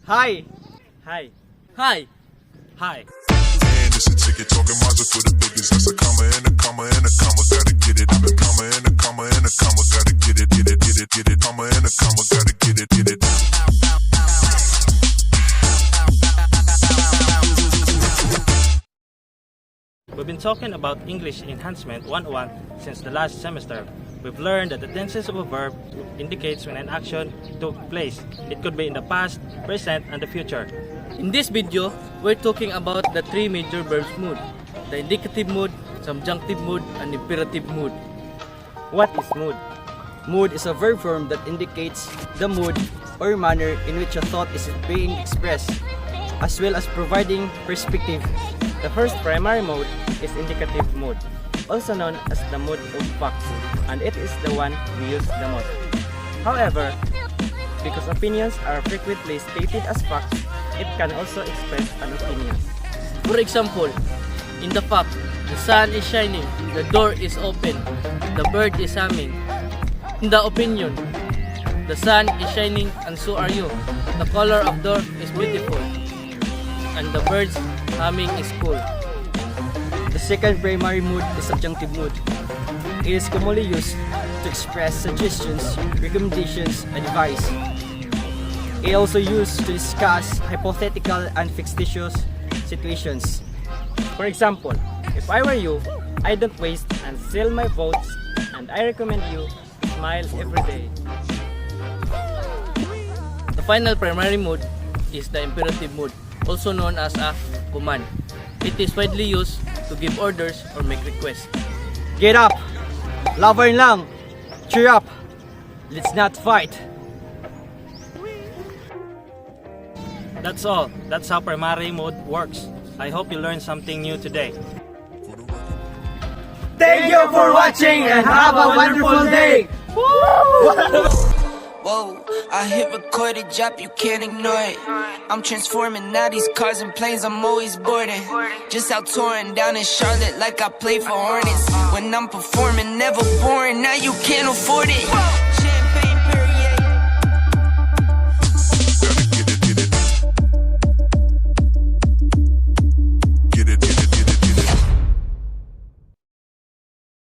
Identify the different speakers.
Speaker 1: Hi.
Speaker 2: Hi.
Speaker 3: Hi.
Speaker 2: Hi.
Speaker 4: And it's a ticket talking Mazda for the biggest. That's a comma and a comma and a comma, gotta get it. And a comma and a comma and a comma, gotta get it, get it, get it, get it. Comma and a comma, gotta get it, get it.
Speaker 2: We've been talking about English Enhancement 101 since the last semester. We've learned that the tenses of a verb indicates when an action took place. It could be in the past, present, and the future.
Speaker 3: In this video, we're talking about the three major verbs mood: the indicative mood, subjunctive mood, and imperative mood.
Speaker 1: What is mood? Mood is a verb form that indicates the mood or manner in which a thought is being expressed, as well as providing perspective. The first primary mode is indicative mood, also known as the mood of facts, and it is the one we use the most. However, because opinions are frequently stated as facts, it can also express an opinion.
Speaker 3: For example, in the fact, the sun is shining, the door is open, the bird is humming. In the opinion, the sun is shining and so are you. The color of door is beautiful, and the birds humming is cool.
Speaker 1: The second primary mood is subjunctive mood. It is commonly used to express suggestions, recommendations, and advice. It also used to discuss hypothetical and fictitious situations. For example, if I were you, I don't waste and sell my votes, and I recommend you to smile every day.
Speaker 3: The final primary mood is the imperative mood, also known as a command. It is widely used to give orders or make requests.
Speaker 1: Get up! Laban lang! Cheer up! Let's not fight!
Speaker 2: That's all. That's how primary mode works. I hope you learned something new today.
Speaker 1: Thank you for watching and have a wonderful day!
Speaker 5: Whoa, I hit recorded, drop, you can't ignore it. I'm transforming now these cars and planes, I'm always boarding. Just out touring down in Charlotte like I play for Hornets. When I'm performing, never boring, now you can't afford it.